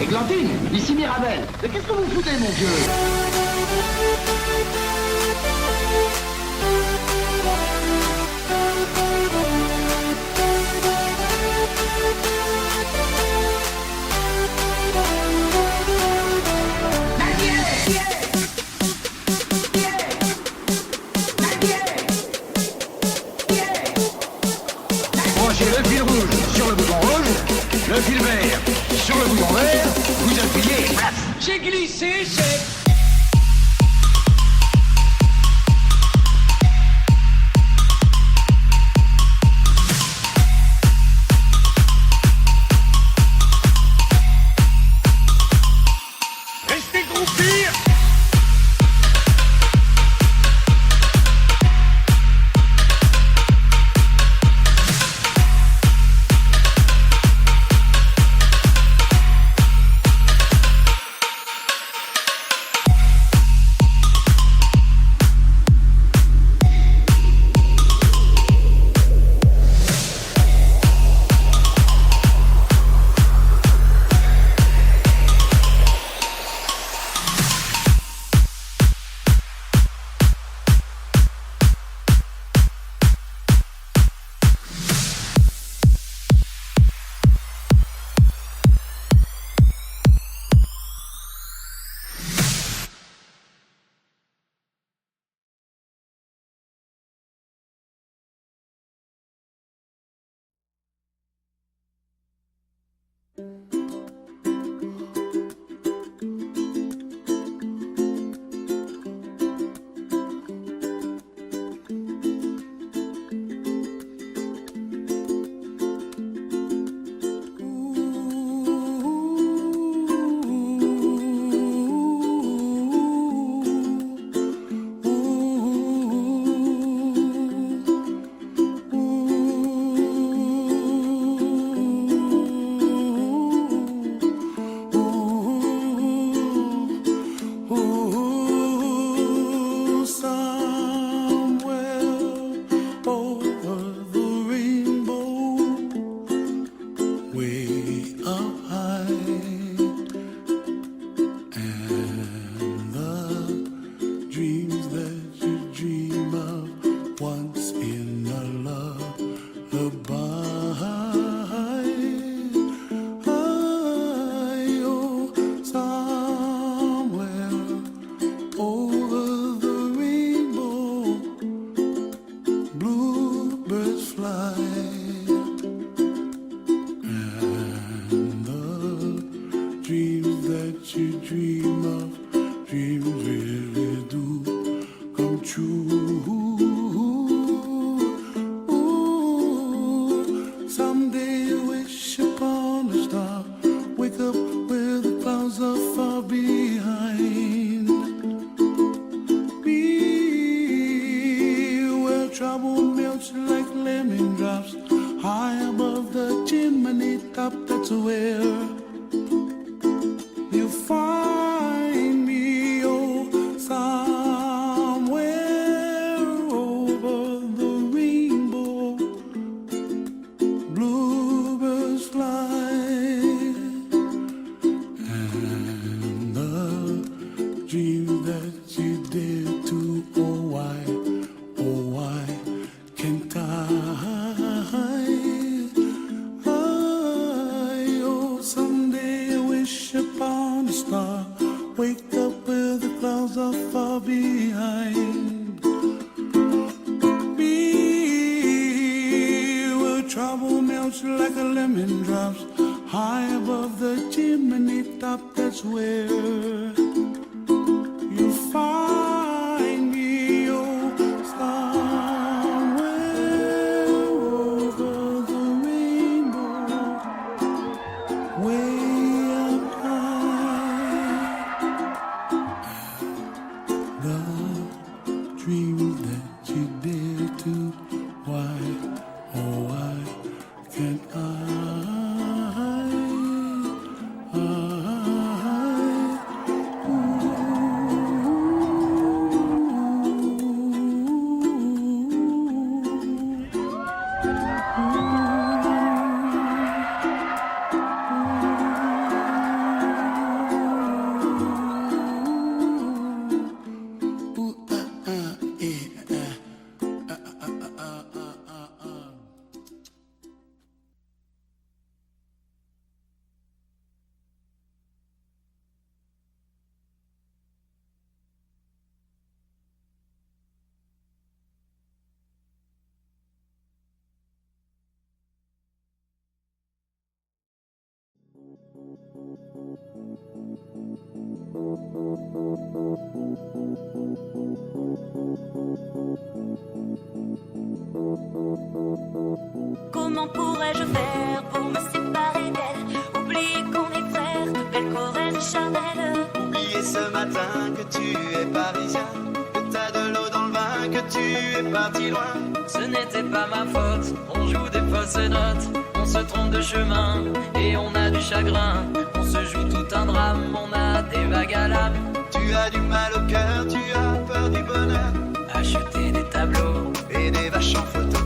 Églantine, ici Mirabel. Mais qu'est-ce que vous foutez, mon vieux? Branchez le fil rouge sur le bouton rouge, le fil vert sur le bouton vert, vous appuyez et paf. J'ai glissé, c'est... Restez groupir. Comment pourrais-je faire pour me séparer d'elle? Oublier qu'on est frères, de belle Corrèze charnelle. Oublier ce matin que tu es parisien, que t'as de l'eau dans le vin, que tu es parti loin. Ce n'était pas ma faute, on joue des fausses notes, on se trompe de chemin et on a du chagrin. On se joue tout un drame, on a des vagues à l'âme. Tu as du mal au cœur, tu as peur du bonheur. Acheter des tableaux et des vaches en photo,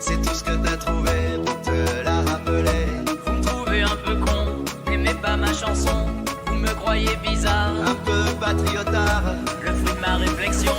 c'est tout ce que t'as trouvé pour te la rappeler. Vous me trouvez un peu con, n'aimez pas ma chanson. Vous me croyez bizarre, un peu patriotard. Le fruit de ma réflexion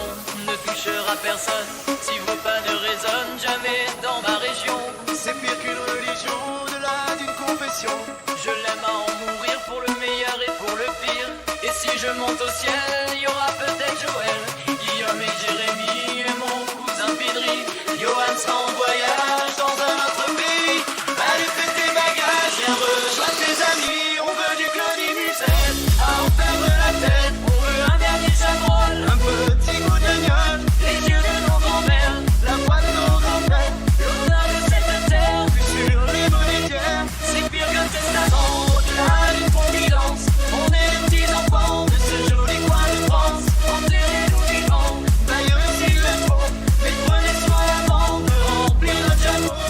ne touchera personne. Si vos pas ne résonnent jamais dans ma région, c'est pire qu'une religion, au-delà d'une confession. Je l'aime à en mourir pour le meilleur et pour le pire. Et si je monte au ciel, il y aura peut-être Joël, Guillaume et Jérémy et mon cousin Pidri. Johan sera en voyage dans un autre pays. Allez, fais tes bagages, viens rejoindre tes amis. On veut du Claudie Musette, à en perdre la tête. On veut un dernier chabrol, un petit goût d'agneau, les yeux de nos grands-mères, la voix de nos grands-pères, l'odeur de cette terre, vue sur les monétaires. C'est pire qu'un testament, au-delà d'une confidence. On est les petits enfants de ce joli coin de France. Enterrez-nous vivants, d'ailleurs s'il le faut, mais prenez soin avant de remplir notre jabot.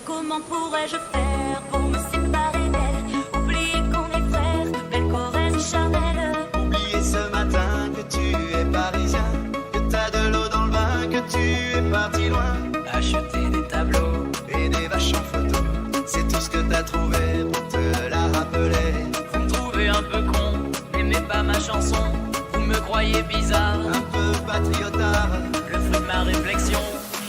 Comment pourrais-je faire pour me séparer d'elle? Oublier qu'on est frères, de belle Corrèze charnelle. Oublier ce matin que tu es parisien, que t'as de l'eau dans le vin, que tu es parti loin. Acheter des tableaux et des vaches en photo, c'est tout ce que t'as trouvé pour te la rappeler. Vous me trouvez un peu con, n'aimez pas ma chanson. Vous me croyez bizarre, un peu patriotard. Le fruit de ma réflexion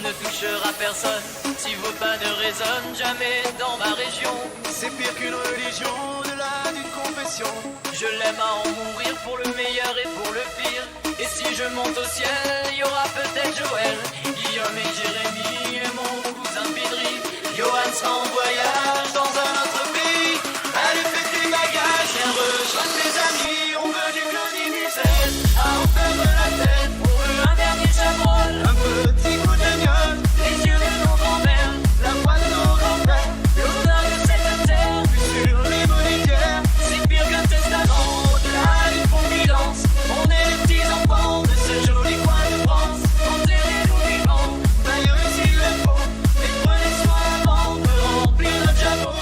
ne touchera personne. Si vos pas ne résonnent jamais dans ma région, c'est pire qu'une religion, au-delà d'une confession. Je l'aime à en mourir pour le meilleur et pour le pire. Et si je monte au ciel, il y aura peut-être Joël, Guillaume et Jérémy et mon cousin Pidri. Johan sera en voyage dans un autre pays. Allez, fais tes bagages, viens rejoindre tes amis. On veut du Claudie Musette, à en perdre la tête. On veut un dernier chabrol, un petit goût d'agneau, les yeux de nos grands-mères, la voix de nos grands-pères, l'odeur de cette terre, vue sur les monétaires. C'est pire qu'un testament, au-delà d'une confidence. On est les petits enfants de ce joli coin de France. Enterrez-nous vivants, d'ailleurs s'il le faut, mais prenez soin avant de remplir notre jabot.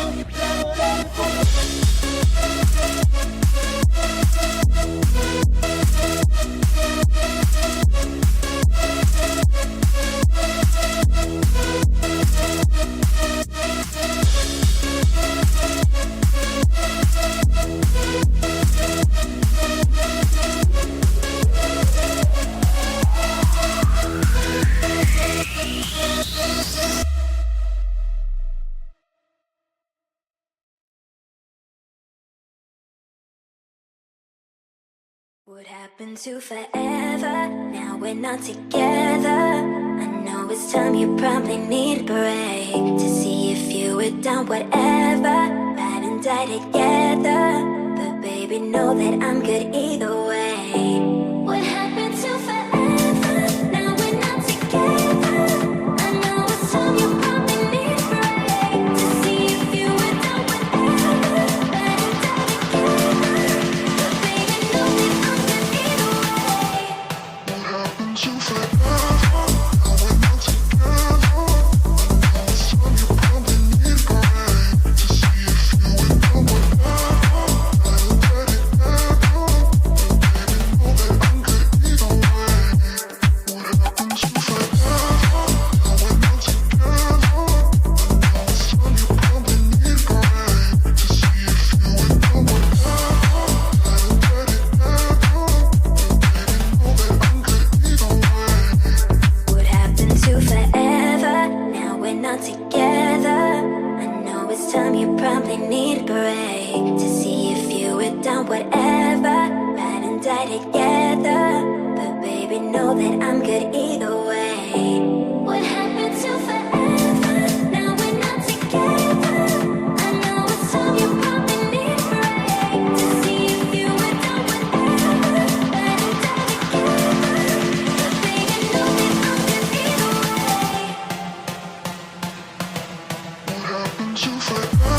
What happened to forever? Now we're not together. I know it's time, you probably need a break to see if you were down, whatever. Ride and die together, but baby, know that I'm good either way. What happened to forever? Now we're not together. I know it's time, you probably need a break to see if you were down, whatever. Ride and die together, but baby, know that I'm good either way. What happened to forever? Now we're not together. It's time you probably need a break to see if you were down, whatever. I ain't ready ever. together, but baby, know that I'm good either way. What happened to forever? happen to forever.